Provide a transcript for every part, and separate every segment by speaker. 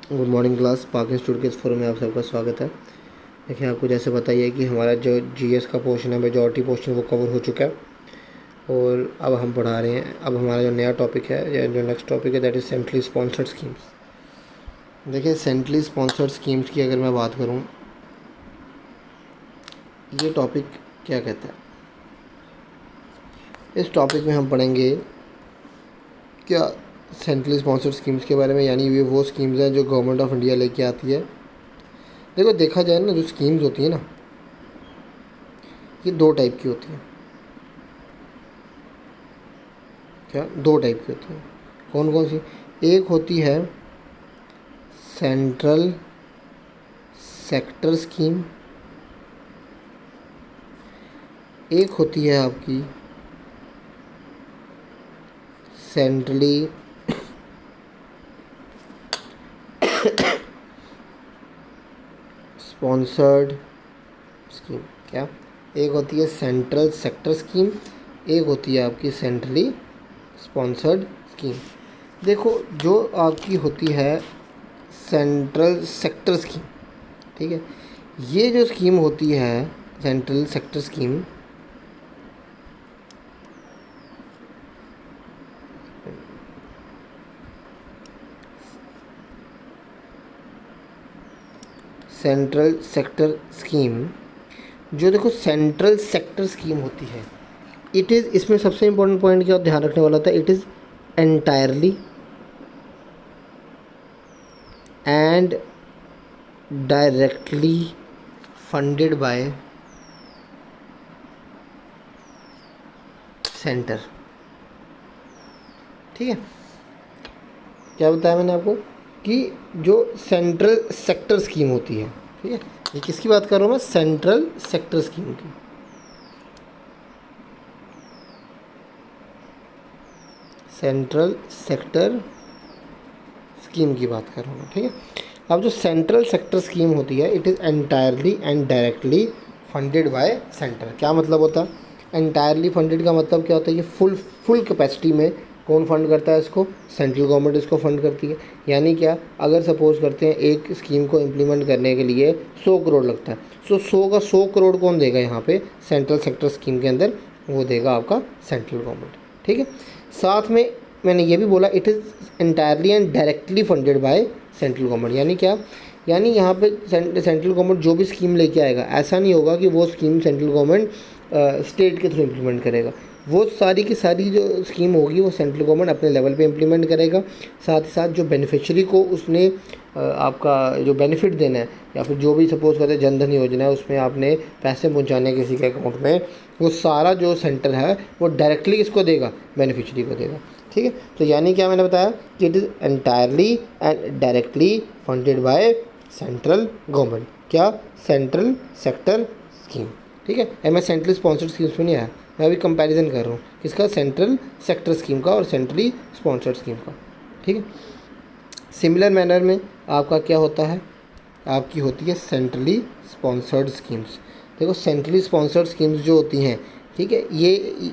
Speaker 1: Good morning class. पाक institute के इस फोरम में आप सबका स्वागत है। देखिए, आपको जैसे बताइए कि हमारा जो जीएस का पोर्शन है, मेजॉरिटी पोर्शन वो कवर हो चुका है और अब हम पढ़ा रहे हैं। अब हमारा जो नया टॉपिक है या जो नेक्स्ट टॉपिक है that is centrally sponsored schemes. देखिए, सेंट्रली स्पॉन्सर्ड स्कीम्स की अगर मैं बात करूँ, ये टॉपिक क्या कहता है, इस टॉपिक में हम पढ़ेंगे क्या सेंट्रली स्पॉन्सर्ड स्कीम्स के बारे में, यानी ये वो स्कीम्स हैं जो गवर्नमेंट ऑफ इंडिया लेके आती है। देखो, देखा जाए ना, जो स्कीम्स होती है ना, ये दो टाइप की होती है। क्या दो टाइप की होती है? कौन कौन सी? एक होती है सेंट्रल सेक्टर स्कीम, एक होती है आपकी सेंट्रली स्पॉन्सर्ड स्कीम। क्या? एक होती है सेंट्रल सेक्टर स्कीम, एक होती है आपकी सेंट्रली स्पॉन्सर्ड स्कीम। देखो, जो आपकी होती है सेंट्रल सेक्टर स्कीम, ठीक है, ये जो स्कीम होती है central sector scheme, central sector scheme, जो देखो सेंट्रल सेक्टर स्कीम होती है, इट इज़, इसमें सबसे इम्पोर्टेंट पॉइंट क्या ध्यान रखने वाला था, it is entirely and directly funded bye centre. ठीक है, क्या बताया मैंने आपको कि जो सेंट्रल सेक्टर स्कीम होती है, ठीक है, ये किसकी बात कर रहा हूँ मैं? सेंट्रल सेक्टर स्कीम की। सेंट्रल सेक्टर स्कीम की बात कर रहा हूँ, ठीक है। अब जो सेंट्रल सेक्टर स्कीम होती है, it is entirely and directly funded bye centre. क्या मतलब होता है एंटायरली फंडेड का? मतलब क्या होता है, ये फुल कैपेसिटी में कौन फंड करता है इसको? सेंट्रल गवर्नमेंट इसको फंड करती है। यानी क्या, अगर सपोज करते हैं एक स्कीम को इम्प्लीमेंट करने के लिए 100 करोड़ लगता है, सो 100 का 100 करोड़ कौन देगा यहाँ पे? सेंट्रल सेक्टर स्कीम के अंदर वो देगा आपका सेंट्रल गवर्नमेंट। ठीक है, साथ में मैंने ये भी बोला it is entirely and directly funded by central government. यानी क्या, यानी यहाँ पे सेंट्रल गवर्नमेंट जो भी स्कीम लेके आएगा, ऐसा नहीं होगा कि वो स्कीम सेंट्रल गवर्नमेंट स्टेट के थ्रू इम्प्लीमेंट करेगा। वो सारी की सारी जो स्कीम होगी वो सेंट्रल गवर्नमेंट अपने लेवल पे इम्प्लीमेंट करेगा। साथ ही साथ जो बेनिफिशियरी को उसने आपका जो बेनिफिट देना है, या फिर जो भी सपोज करते हैं जनधन योजना है, उसमें आपने पैसे पहुंचाने किसी के अकाउंट में, वो सारा जो सेंटर है वो डायरेक्टली किसको देगा? बेनिफिशियरी को देगा। ठीक है, तो यानी क्या मैंने बताया कि it is entirely and directly funded by central government. क्या? Central sector scheme. ठीक है, मैं सेंट्रल स्पॉन्सर्ड स्कीम्स में नहीं आया, मैं अभी कंपैरिजन कर रहा हूँ किसका? सेंट्रल सेक्टर स्कीम का और सेंट्रली स्पॉन्सर्ड स्कीम का। ठीक है, सिमिलर मैनर में आपका क्या होता है, आपकी होती है सेंट्रली स्पॉन्सर्ड स्कीम्स। देखो, सेंट्रली स्पॉन्सर्ड स्कीम्स जो होती हैं, ठीक है, ये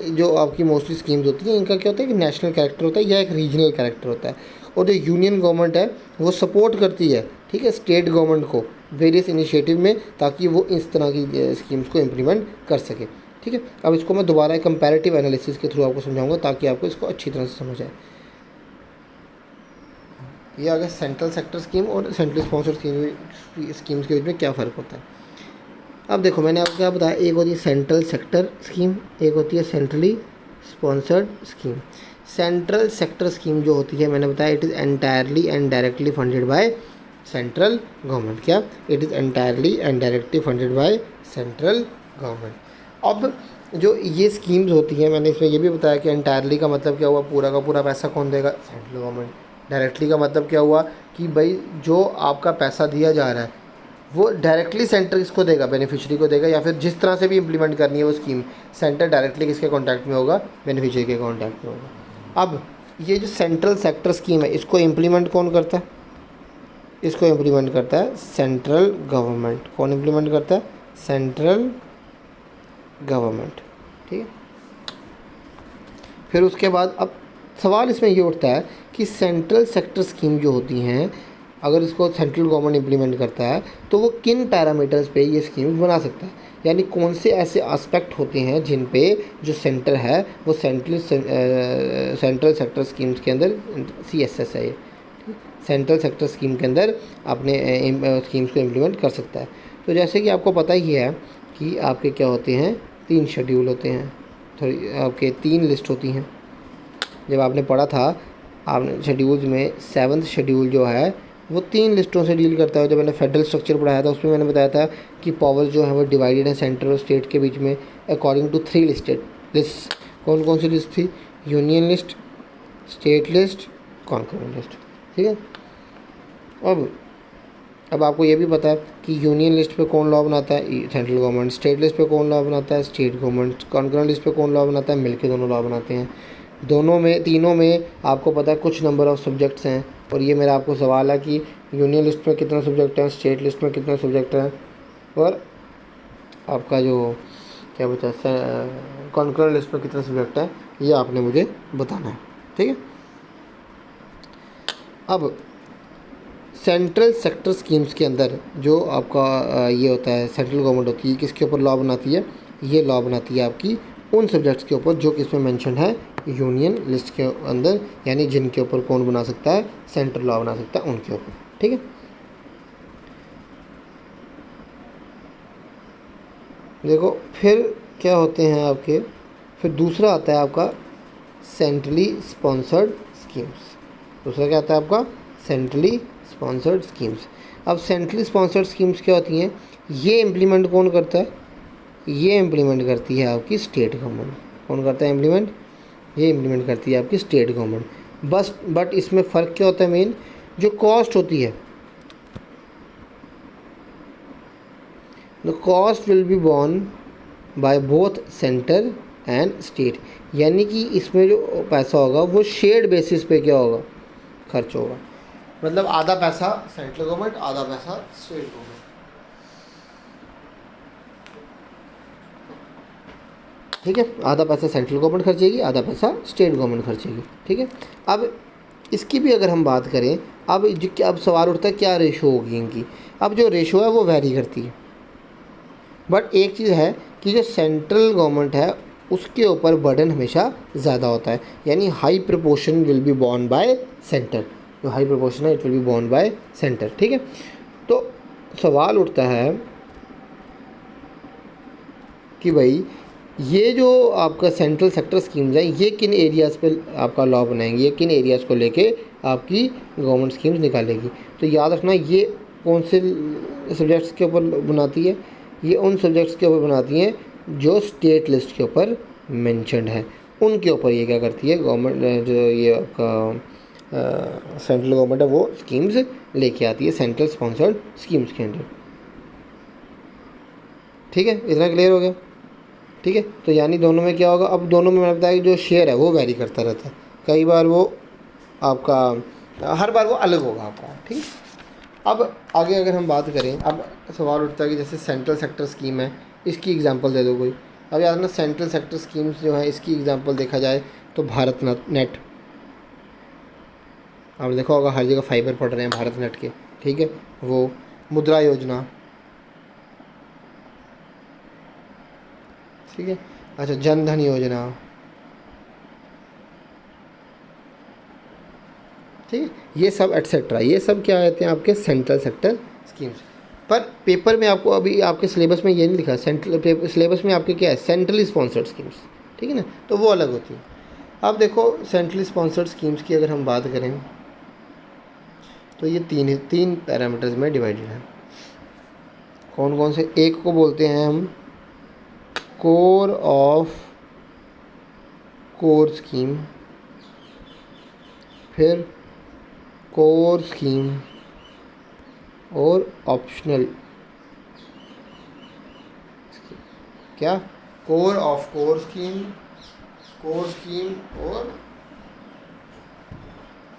Speaker 1: जो आपकी मोस्टली स्कीम्स होती हैं, इनका क्या होता है कि नेशनल कैरेक्टर होता है या एक रीजनल कैरेक्टर होता है, और जो यूनियन गवर्नमेंट है वो सपोर्ट करती है, ठीक है, स्टेट गवर्नमेंट को वेरियस इनिशिएटिव में, ताकि वो इस तरह की स्कीम्स को इम्प्लीमेंट कर सके। ठीक है, अब इसको मैं दोबारा कंपैरेटिव एनालिसिस के थ्रू आपको समझाऊंगा ताकि आपको इसको अच्छी तरह से समझ आए। ये आ गया सेंट्रल सेक्टर स्कीम और सेंट्रल स्पॉन्सर्ड स्कीम्स के बीच में क्या फ़र्क होता है। अब देखो, मैंने आपको क्या बताया, एक होती है सेंट्रल सेक्टर स्कीम, एक होती है centrally sponsored scheme. Central sector scheme जो होती है, मैंने बताया it is entirely and directly funded by central government. क्या? It is entirely and directly funded by central government. अब जो ये स्कीम्स होती हैं, मैंने इसमें ये भी बताया कि एंटायरली का मतलब क्या हुआ, पूरा का पूरा पैसा कौन देगा? Central government. डायरेक्टली का मतलब क्या हुआ कि भाई जो आपका पैसा दिया जा रहा है वो डायरेक्टली सेंटर किसको देगा? बेनिफिशियरी को देगा, या फिर जिस तरह से भी इम्प्लीमेंट करनी है वो स्कीम, सेंटर डायरेक्टली किसके कॉन्टैक्ट में होगा? बेनिफिशियरी के कॉन्टैक्ट में होगा। अब ये जो सेंट्रल सेक्टर स्कीम है, इसको इम्प्लीमेंट कौन करता है? इसको इम्प्लीमेंट करता है सेंट्रल गवर्नमेंट। कौन इम्प्लीमेंट करता है? Central government. ठीक है, फिर उसके बाद अब सवाल इसमें ये उठता है कि सेंट्रल सेक्टर स्कीम जो होती हैं अगर इसको सेंट्रल गवर्नमेंट इम्प्लीमेंट करता है तो वो किन पैरामीटर्स पे ये स्कीम्स बना सकता है, यानी कौन से ऐसे एस्पेक्ट होते हैं जिन पे जो सेंटर है वो सेंट्रल सेक्टर स्कीम्स के अंदर CSS है, सेंट्रल सेक्टर स्कीम के अंदर अपने स्कीम्स को इम्प्लीमेंट कर सकता है। तो जैसे कि आपको पता ही है कि आपके क्या होते हैं, 3 शेड्यूल होते हैं, सॉरी आपके 3 लिस्ट होती हैं। जब आपने पढ़ा था आपने शेड्यूल्स में 7th शेड्यूल जो है वो 3 लिस्टों से डील करता है। जब मैंने फेडरल स्ट्रक्चर पढ़ाया था उसमें मैंने बताया था कि पावर जो है वो डिवाइडेड है सेंटर और स्टेट के बीच में अकॉर्डिंग टू 3 लिस्ट। कौन कौन सी लिस्ट थी? Union list, state list, concurrent list. ठीक है, अब आपको ये भी पता है कि यूनियन लिस्ट पे कौन लॉ बनाता है? Central government. स्टेट लिस्ट पे कौन लॉ बनाता है? State government. कॉन्करेंट लिस्ट पे कौन लॉ बनाता है? मिलके दोनों लॉ बनाते हैं। दोनों में, तीनों में आपको पता है कुछ नंबर ऑफ सब्जेक्ट्स हैं, और ये मेरा आपको सवाल है कि यूनियन लिस्ट में कितने सब्जेक्ट हैं, स्टेट लिस्ट में कितने सब्जेक्ट हैं, और आपका जो क्या बचा कॉन्करेंट लिस्ट में कितने सब्जेक्ट हैं, ये आपने मुझे बताना है। ठीक है, अब सेंट्रल सेक्टर स्कीम्स के अंदर जो आपका ये होता है, सेंट्रल गवर्नमेंट होती है, किसके ऊपर लॉ बनाती है? ये लॉ बनाती है आपकी उन सब्जेक्ट्स के ऊपर जो किसमें मेंशन है, यूनियन लिस्ट के अंदर, यानी जिनके ऊपर कौन बना सकता है, सेंट्रल लॉ बना सकता है उनके ऊपर। ठीक है, देखो फिर क्या होते हैं आपके, फिर दूसरा आता है आपका सेंट्रली स्पॉन्सर्ड स्कीम्स। दूसरा क्या आता है आपका? Centrally sponsored schemes. अब सेंट्रली स्पॉन्सर्ड स्कीम्स क्या होती हैं? ये इम्प्लीमेंट कौन करता है? ये इम्प्लीमेंट करती है आपकी स्टेट गवर्नमेंट। कौन करता है इम्प्लीमेंट? ये इम्प्लीमेंट करती है आपकी स्टेट गवर्नमेंट। बट इसमें फ़र्क क्या होता है? मेन जो कॉस्ट होती है, the cost will be borne by both centre and state, यानी कि इसमें जो पैसा होगा वो शेयर्ड बेसिस पे क्या होगा, खर्च होगा। मतलब आधा पैसा सेंट्रल गवर्नमेंट, आधा पैसा स्टेट गवर्नमेंट। ठीक है, आधा पैसा सेंट्रल गवर्नमेंट खर्चेगी, आधा पैसा स्टेट गवर्नमेंट खर्चेगी। ठीक है, अब इसकी भी अगर हम बात करें, अब सवाल उठता है क्या रेशो होगी इनकी। अब जो रेशो है वो वैरी करती है, बट एक चीज़ है कि जो सेंट्रल गवर्नमेंट है उसके ऊपर बर्डन हमेशा ज़्यादा होता है, यानी high proportion will be borne by centre. जो हाई प्रपोर्शन है it will be borne by centre. ठीक है, तो सवाल उठता है कि भाई ये जो आपका सेंट्रल सेक्टर स्कीम्स है ये किन एरियाज़ पे आपका लॉ बनाएंगे, ये किन एरियाज़ को लेके आपकी गवर्नमेंट स्कीम्स निकालेगी। तो याद रखना ये कौन से सब्जेक्ट्स के ऊपर बनाती है? ये उन सब्जेक्ट्स के ऊपर बनाती हैं जो स्टेट लिस्ट के ऊपर मेंशन्ड है, उनके ऊपर ये क्या करती है गवर्नमेंट, जो ये आपका सेंट्रल गवर्नमेंट है वो स्कीम्स लेके आती है सेंट्रल स्पॉन्सर्ड स्कीम्स के अंदर। ठीक है, इतना क्लियर हो गया? ठीक है, तो यानी दोनों में क्या होगा? अब दोनों में मैंने बताया कि जो शेयर है वो वैरी करता रहता है, कई बार वो आपका हर बार वो अलग होगा आपका। ठीक, अब आगे अगर हम बात करें, अब सवाल उठता है कि जैसे सेंट्रल सेक्टर स्कीम है, इसकी एग्जांपल दे दो कोई। अब याद ना सेंट्रल सेक्टर स्कीम्स जो है इसकी एग्जांपल देखा जाए तो भारत नेट, आपने देखा होगा हर जगह फाइबर पड़ रहे हैं भारत नेट के। ठीक है, वो मुद्रा योजना। ठीक है, अच्छा जन धन योजना। ठीक है, ये सब एटसेट्रा, ये सब क्या कहते हैं आपके सेंट्रल सेक्टर स्कीम्स। पर पेपर में आपको अभी आपके सिलेबस में ये नहीं लिखा, सेंट्रल सिलेबस में आपके क्या है, सेंट्रली स्पॉन्सर्ड स्कीम्स। ठीक है ना, तो वो अलग होती है। अब देखो सेंट्रली स्पॉन्सर्ड स्कीम्स की अगर हम बात करें तो ये तीन पैरामीटर्स में डिवाइडेड है। कौन कौन से? एक को बोलते हैं हम कोर ऑफ कोर स्कीम, फिर कोर स्कीम और ऑप्शनल। क्या? कोर ऑफ कोर स्कीम और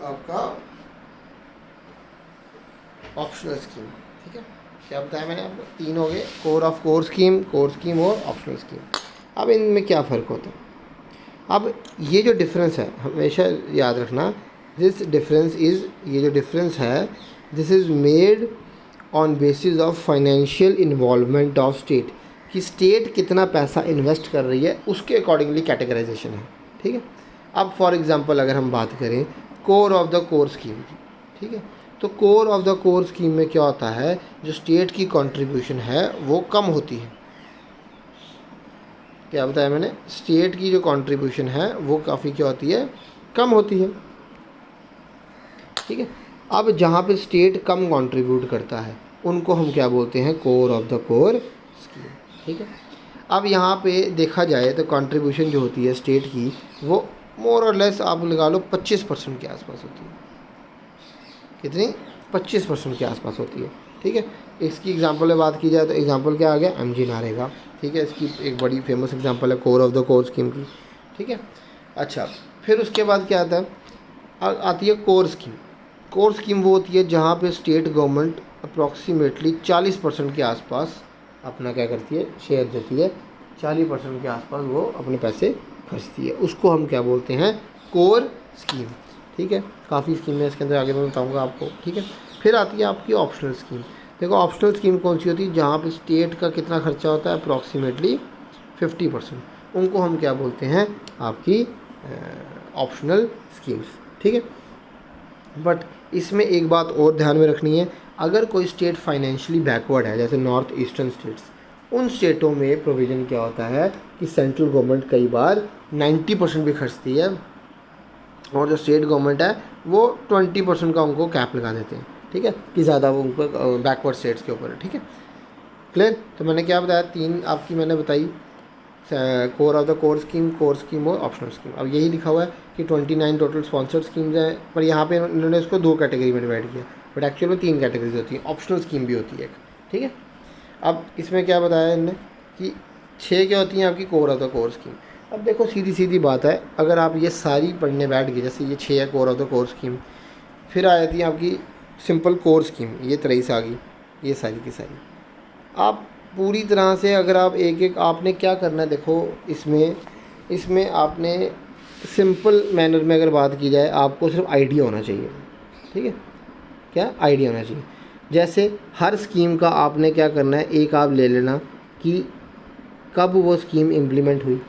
Speaker 1: आपका ऑप्शनल स्कीम। ठीक है, क्या बताया मैंने आपको? 3 हो गए, कोर ऑफ कोर स्कीम और ऑप्शनल स्कीम। अब इनमें क्या फ़र्क होता है? अब ये जो डिफरेंस है हमेशा याद रखना, दिस डिफरेंस इज़, ये जो डिफरेंस है this is made on basis of financial involvement of state, कि स्टेट कितना पैसा इन्वेस्ट कर रही है उसके अकॉर्डिंगली कैटेगराइजेशन है, ठीक है। अब फॉर एग्जांपल अगर हम बात करें core of the core scheme की, ठीक है, तो core of the core scheme में क्या होता है, जो स्टेट की कंट्रीब्यूशन है वो कम होती है। क्या बताया मैंने, स्टेट की जो कंट्रीब्यूशन है वो काफ़ी क्या होती है, कम होती है, ठीक है। अब जहाँ पे स्टेट कम कंट्रीब्यूट करता है उनको हम क्या बोलते हैं, core of the core scheme, ठीक है। अब यहाँ पे देखा जाए तो कंट्रीब्यूशन जो होती है स्टेट की वो मोर और लेस आप लगा लो 25% के आसपास होती है। कितनी, 25% के आसपास होती है, ठीक है। इसकी एग्जांपल में बात की जाए तो एग्जांपल क्या आ गया, एमजी नरेगा, ठीक है। इसकी एक बड़ी फेमस एग्जांपल है core of the core scheme की, ठीक है। अच्छा, फिर उसके बाद क्या आता है, आती है कोर स्कीम। कोर स्कीम वो होती है जहाँ पे स्टेट गवर्नमेंट अप्रॉक्सीमेटली 40% के आसपास अपना क्या करती है, शेयर देती है, 40% के आसपास वो अपने पैसे खर्चती है, उसको हम क्या बोलते हैं, कोर स्कीम, ठीक है। काफ़ी स्कीम है इसके अंदर, आगे मैं बताऊंगा आपको, ठीक है। फिर आती है आपकी ऑप्शनल स्कीम। देखो ऑप्शनल स्कीम कौन सी होती है, जहाँ पे स्टेट का कितना खर्चा होता है, अप्रॉक्सीमेटली 50%, उनको हम क्या बोलते हैं, आपकी ऑप्शनल स्कीम्स, ठीक है। बट इसमें एक बात और ध्यान में रखनी है, अगर कोई स्टेट फाइनेंशियली बैकवर्ड है, जैसे नॉर्थ ईस्टर्न स्टेट्स, उन स्टेटों में प्रोविज़न क्या होता है कि सेंट्रल गवर्नमेंट कई बार 90% भी खर्चती है, और जो स्टेट गवर्नमेंट है वो 20% का उनको कैप लगा देते हैं, ठीक है, कि ज़्यादा वो उनको बैकवर्ड स्टेट्स के ऊपर है, ठीक है। क्लियर, तो मैंने क्या बताया, तीन आपकी मैंने बताई, core of the core scheme और ऑप्शनल स्कीम। अब यही लिखा हुआ है कि 29 टोटल स्पॉन्सर्ड स्कीम्स हैं, पर यहाँ पे इन्होंने इसको 2 कैटेगरी में डिवाइड किया, बट एक्चुअल में 3 कैटेगरीज होती हैं, ऑप्शनल स्कीम भी होती है एक, ठीक है। अब इसमें क्या बताया इन्होंने कि 6 क्या होती हैं आपकी core of the core scheme. अब देखो सीधी सीधी बात है, अगर आप ये सारी पढ़ने बैठ गए, जैसे ये 6 है core of the core scheme, फिर आ जाती है आपकी सिंपल कोर स्कीम, ये 23 आ गई, ये सारी की सारी। आप पूरी तरह से अगर आप एक एक, आपने क्या करना है, देखो इसमें आपने सिंपल मैनर में अगर बात की जाए, आपको सिर्फ आइडिया होना चाहिए, ठीक है, क्या आइडिया होना चाहिए। जैसे हर स्कीम का आपने क्या करना है, एक आप ले लेना कि कब वो स्कीम इम्प्लीमेंट हुई,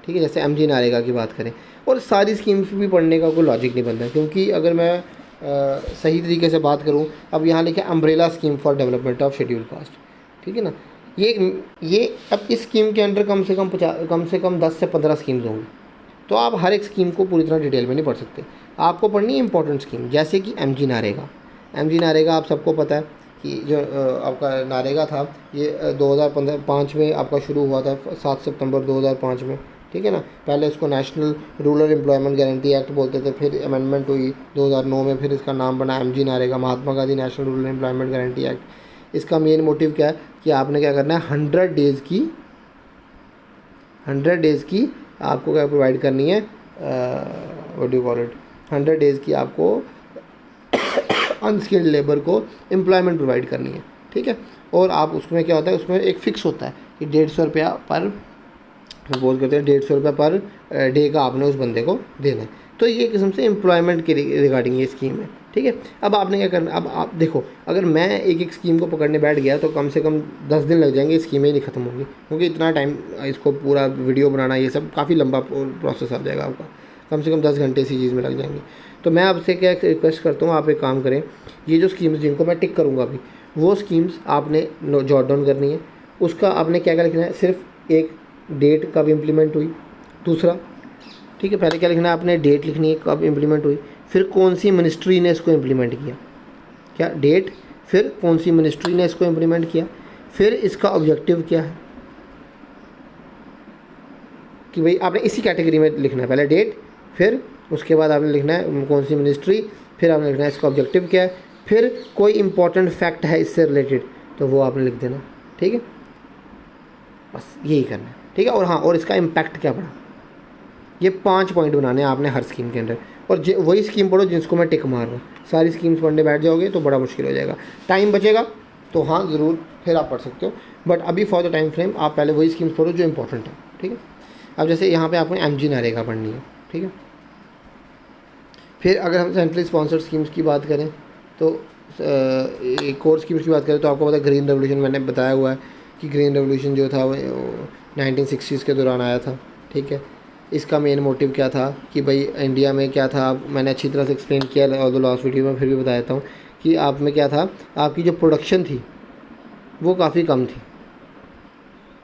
Speaker 1: ठीक है। जैसे एमजी नरेगा की बात करें, और सारी स्कीम्स भी पढ़ने का कोई लॉजिक नहीं बनता, क्योंकि अगर मैं सही तरीके से बात करूं, अब यहाँ लिखा umbrella scheme for development of schedule caste, ठीक है ना। ये अब इस स्कीम के अंडर कम से कम 10 से 15 स्कीम्स होंगी, तो आप हर एक स्कीम को पूरी तरह डिटेल में नहीं पढ़ सकते। आपको पढ़नी है इंपॉर्टेंट स्कीम, जैसे कि एमजी नरेगा आप सबको पता है कि जो आपका नरेगा था ये 2005 में आपका शुरू हुआ था, 7 सितंबर 2005 में, ठीक है ना। पहले इसको national rural employment guarantee act बोलते थे, फिर अमेंडमेंट हुई 2009 में, फिर इसका नाम बना MG NREGA, Mahatma Gandhi national rural employment guarantee act. इसका मेन मोटिव क्या है कि आपने क्या करना है, 100 डेज़ की आपको क्या प्रोवाइड करनी है, what do you call it, 100 days की आपको अनस्किल्ड लेबर को एम्प्लॉयमेंट प्रोवाइड करनी है, ठीक है। और आप उसमें क्या होता है, उसमें एक फ़िक्स होता है कि 150 रुपया पर, सपोज करते हैं 150 रुपये पर डे का आपने उस बंदे को देना है। तो ये किस्म से एम्प्लॉयमेंट के रिगार्डिंग ये स्कीम है, ठीक है। अब आपने क्या करना, अब आप देखो, अगर मैं एक एक स्कीम को पकड़ने बैठ गया तो कम से कम 10 दिन लग जाएंगे, स्कीमें ही नहीं ख़त्म होंगी, क्योंकि इतना टाइम इसको पूरा वीडियो बनाना ये सब काफ़ी लंबा प्रोसेस आ जाएगा आपका, कम से कम 10 घंटे इसी चीज़ में लग जाएंगे। तो मैं आपसे क्या रिक्वेस्ट करता हूँ, आप एक काम करें, ये जो स्कीम्स जिनको मैं टिक करूँगा अभी, वो स्कीम्स आपने जॉट डाउन करनी है। उसका आपने क्या क्या लिखना है, सिर्फ एक डेट कब इम्प्लीमेंट हुई, दूसरा, ठीक है, पहले क्या लिखना है आपने, डेट लिखनी है कब इम्प्लीमेंट हुई, फिर कौन सी मिनिस्ट्री ने इसको इम्प्लीमेंट किया, क्या डेट, फिर कौन सी मिनिस्ट्री ने इसको इम्प्लीमेंट किया, फिर इसका ऑब्जेक्टिव क्या है, कि भाई आपने इसी कैटेगरी में लिखना है, पहले डेट, फिर उसके बाद आपने लिखना है कौन सी मिनिस्ट्री, फिर आपने लिखना है इसका ऑब्जेक्टिव क्या है, फिर कोई इंपॉर्टेंट फैक्ट है इससे रिलेटेड तो वो आपने लिख देना, ठीक है, बस यही करना है, ठीक है। और हाँ, और इसका इम्पैक्ट क्या पड़ा, ये 5 पॉइंट बनाने हैं आपने हर स्कीम के अंदर, और वही स्कीम पढ़ो जिसको मैं टिक मार रहा हूँ। सारी स्कीम्स पढ़ने बैठ जाओगे तो बड़ा मुश्किल हो जाएगा, टाइम बचेगा तो हाँ ज़रूर फिर आप पढ़ सकते हो, बट अभी फॉर द टाइम फ्रेम आप पहले वही स्कीम्स पढ़ो जो इंपॉर्टेंट है, ठीक है। अब जैसे यहाँ पे आपने एमजी नरेगा पढ़नी है, ठीक है। फिर अगर हम सेंट्रली स्पॉन्सर्ड स्कीम्स की बात करें तो एक और स्कीम्स की बात करें तो आपको पता है ग्रीन रेवोल्यूशन, मैंने बताया हुआ है कि ग्रीन रेवोल्यूशन जो था वो 1960s के दौरान आया था। ठीक है, इसका मेन मोटिव क्या था कि भाई इंडिया में क्या था, मैंने अच्छी तरह से एक्सप्लेन किया और द लास्ट वीडियो में फिर भी बता देता हूँ कि आप में क्या था, आपकी जो प्रोडक्शन थी वो काफ़ी कम थी।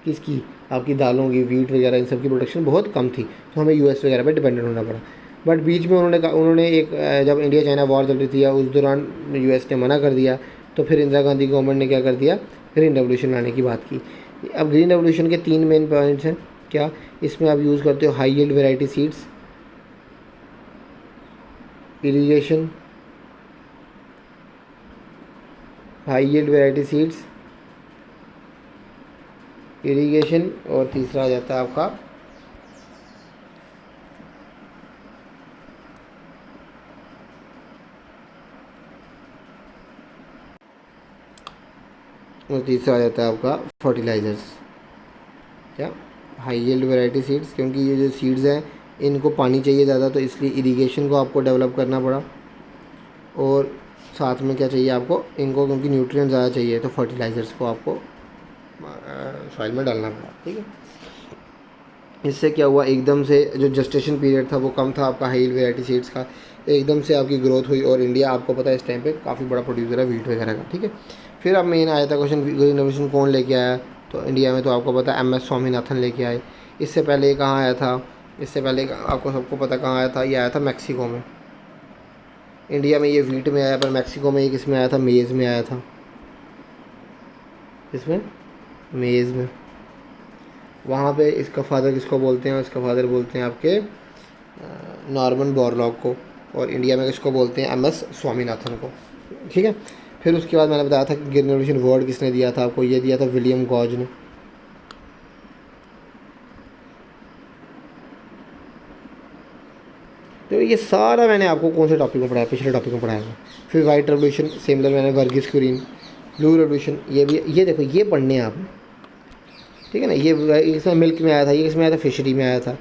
Speaker 1: किसकी? आपकी दालों की, वीट वगैरह इन सब की प्रोडक्शन बहुत कम थी, तो हमें यूएस वगैरह पे डिपेंडेंट होना पड़ा। बट बीच में उन्होंने एक जब इंडिया चाइना वॉर चल रही थी या उस दौरान यूएस ने मना कर दिया, तो फिर इंदिरा गांधी गवर्नमेंट ने क्या कर दिया, ग्रीन रेवोल्यूशन लाने की बात की। अब ग्रीन रेवोल्यूशन के 3 मेन पॉइंट्स हैं। क्या? इसमें आप यूज़ करते हो high yield variety seeds, irrigation, high yield variety seeds, irrigation, और तीसरा आ जाता है आपका आ जाता है आपका फर्टिलाइज़र्स। क्या? हाई यील्ड वैरायटी सीड्स, क्योंकि ये जो सीड्स हैं इनको पानी चाहिए ज़्यादा, तो इसलिए इरिगेशन को आपको डेवलप करना पड़ा। और साथ में क्या चाहिए आपको, इनको क्योंकि न्यूट्रिएंट ज़्यादा चाहिए तो फर्टिलाइज़र्स को आपको सॉइल में डालना पड़ा। ठीक है, इससे क्या हुआ, एकदम से जो जस्टेशन पीरियड था वो कम था आपका हाई यील्ड वैरायटी सीड्स का, एकदम से आपकी ग्रोथ हुई। और इंडिया आपको पता है इस टाइम पे काफ़ी बड़ा प्रोड्यूसर है वीट वगैरह का। ठीक है, फिर अब मेन आया था क्वेश्चन, ग्रीन रेवोल्यूशन कौन लेके आया? तो इंडिया में तो आपको पता है MS स्वामीनाथन लेके आए। इससे पहले ये कहाँ आया था? इससे पहले आपको सबको पता कहाँ आया था, ये आया था मैक्सिको में। इंडिया में ये वीट में आया, पर मैक्सिको में ये किस में आया था, मेज़ में आया था। इसमें मेज़ में, वहाँ पे इसका फादर किसको बोलते हैं? इसका फादर बोलते हैं आपके नॉर्मन बोरलॉग को, और इंडिया में किसको बोलते हैं? MS स्वामीनाथन को। ठीक है, फिर उसके बाद मैंने बताया था कि ग्रीन रेवोल्यूशन वर्ड किसने दिया था आपको, ये दिया था विलियम गॉज ने। तो ये सारा मैंने आपको कौन से टॉपिक में पढ़ाया, पिछले टॉपिक में पढ़ाया था। फिर वाइट रेवोल्यूशन सिमिलर मैंने वर्गीस कुरियन, ब्लू रेवोल्यूशन ये भी, ये देखो ये पढ़ने हैं आपने। ठीक है ना, ये इसमें मिल्क में आया था, ये किसमें आया था, फिशरी में आया था।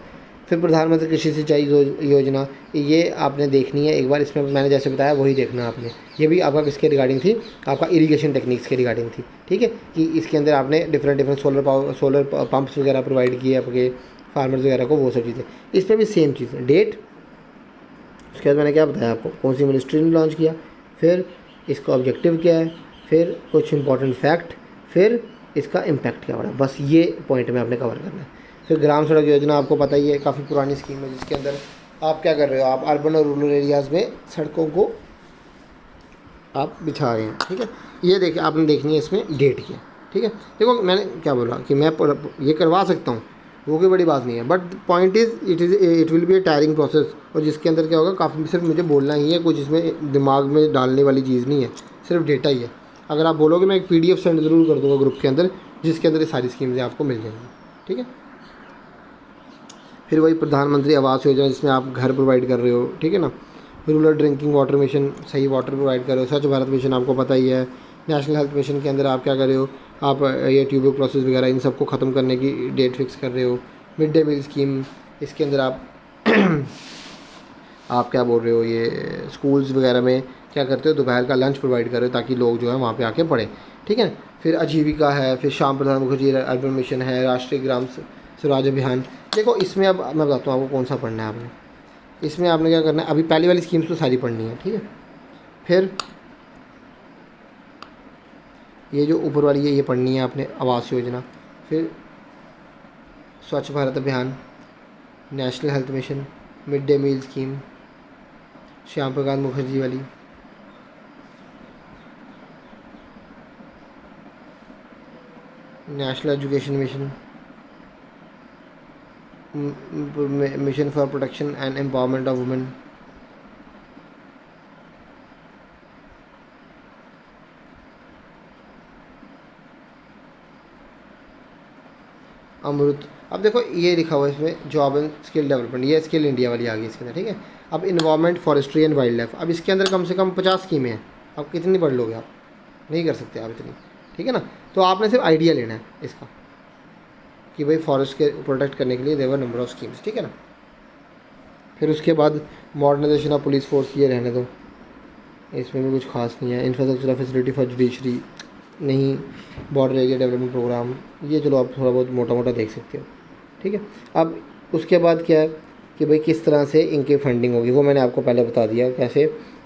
Speaker 1: फिर प्रधानमंत्री कृषि सिंचाई योजना, ये आपने देखनी है एक बार, इसमें मैंने जैसे बताया वही देखना आपने। ये भी आपका किसके रिगार्डिंग थी, आपका इरिगेशन टेक्निक्स के रिगार्डिंग थी। ठीक है, कि इसके अंदर आपने डिफरेंट सोलर पंप्स वगैरह प्रोवाइड किए आपके फार्मर्स वगैरह को, वो सब चीज़ें। इस पर भी सेम चीज़ है, डेट, उसके बाद मैंने क्या बताया आपको, कौन सी मिनिस्ट्री ने लॉन्च किया, फिर इसका ऑब्जेक्टिव क्या है, फिर कुछ इंपॉर्टेंट फैक्ट, फिर इसका इम्पैक्ट क्या पड़ा। बस ये पॉइंट में आपने कवर करना है। फिर ग्राम सड़क योजना आपको पता ही है, काफ़ी पुरानी स्कीम है, जिसके अंदर आप क्या कर रहे हो, आप अर्बन और रूरल एरियाज़ में सड़कों को आप बिछा रहे हैं। ठीक है, ये देखिए आपने देखनी है इसमें डेट की। ठीक है, देखो मैंने क्या बोला कि मैं ये करवा सकता हूँ, वो कोई बड़ी बात नहीं है, but point it will B A tiring process. और जिसके अंदर क्या होगा, काफ़ी सिर्फ मुझे बोलना ही है, कुछ इसमें दिमाग में डालने वाली चीज़ नहीं है, सिर्फ डेटा ही है। अगर आप बोलोगे मैं एक PDF सेंड ज़रूर कर दूँगा ग्रुप के अंदर, जिसके अंदर ये सारी स्कीम्स आपको मिल जाएंगी। ठीक है, फिर वही प्रधानमंत्री आवास योजना, जिसमें आप घर प्रोवाइड कर रहे हो। ठीक है ना, रूरल ड्रिंकिंग वाटर मिशन, सही वाटर प्रोवाइड कर रहे हो। स्वच्छ भारत मिशन आपको पता ही है। नेशनल हेल्थ मिशन के अंदर आप क्या कर रहे हो, आप ये ट्यूबरक्लोसिस वगैरह इन सबको ख़त्म करने की डेट फिक्स कर रहे हो। मिड डे मील स्कीम, इसके अंदर आप आप क्या बोल रहे हो, ये स्कूल्स वगैरह में क्या करते हो, दोपहर का लंच प्रोवाइड कर रहे हो ताकि लोग जो है वहाँ पे आके पढ़ें। ठीक है, फिर आजीविका है, फिर श्याम प्रसाद मुखर्जी अर्बन मिशन है, राष्ट्रीय ग्राम स्वराज अभियान। देखो इसमें अब मैं बताता हूँ आपको कौन सा पढ़ना है आपने। इसमें आपने क्या करना है, अभी पहली वाली स्कीम्स तो सारी पढ़नी है। ठीक है, फिर ये जो ऊपर वाली है ये पढ़नी है आपने, आवास योजना, फिर Swachh Bharat Abhiyan, national health mission, mid day meal scheme, Shyam Prasad Mukherjee वाली, national education mission, mission for protection and empowerment of women, Amrut. अब देखो ये लिखा हुआ है इसमें जॉब एंड स्किल डेवलपमेंट, ये स्किल इंडिया वाली आ गई इसके अंदर। ठीक है, अब environment, forestry and wild life, अब इसके अंदर कम से कम 50 स्कीमें हैं। अब कितनी पढ़ लोगे आप, नहीं कर सकते आप इतनी। ठीक है ना, तो आपने सिर्फ आइडिया लेना है इसका कि भाई फॉरेस्ट के प्रोटेक्ट करने के लिए देवर नंबर ऑफ स्कीम्स। ठीक है ना, फिर उसके बाद मॉडर्नाइजेशन ऑफ पुलिस फोर्स, ये रहने दो। इसमें भी कुछ खास नहीं है। इंफ्रास्ट्रक्चर फैसिलिटी फॉर जुडिशरी नहीं, बॉर्डर एरिया डेवलपमेंट प्रोग्राम, ये चलो आप थोड़ा बहुत मोटा मोटा देख सकते हो, ठीक है। अब उसके बाद क्या है कि भाई किस तरह से इनकी फंडिंग होगी, वो मैंने आपको पहले बता दिया कैसे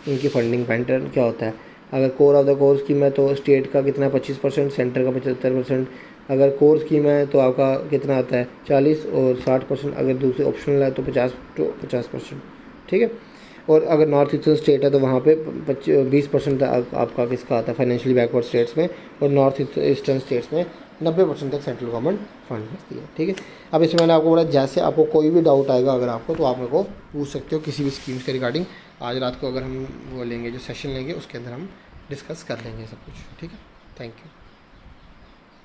Speaker 1: इनकी फंडिंग पैटर्न क्या होता है। अगर core of the core scheme है तो स्टेट का कितना 25%, सेंटर का 75%। अगर कोर स्कीम है तो आपका कितना आता है 40 और 60%। अगर दूसरे ऑप्शनल है तो 50%, ठीक है। और अगर नॉर्थ ईस्टर्न स्टेट है तो वहाँ पे 20% आपका किसका आता है फाइनेंशियली बैकवर्ड स्टेट्स में, और नॉर्थ ईस्टर्न स्टेट्स में 90% तक सेंट्रल गवर्नमेंट फंड करती है, ठीक है। अब इसमें मैंने आपको बोला जैसे आपको कोई भी डाउट आएगा अगर आपको, तो आप मेरे को पूछ सकते हो किसी भी स्कीम्स के रिगार्डिंग। आज रात को अगर हम वो लेंगे जो सेशन लेंगे उसके अंदर हम डिस्कस कर लेंगे सब कुछ, ठीक है। Thank you.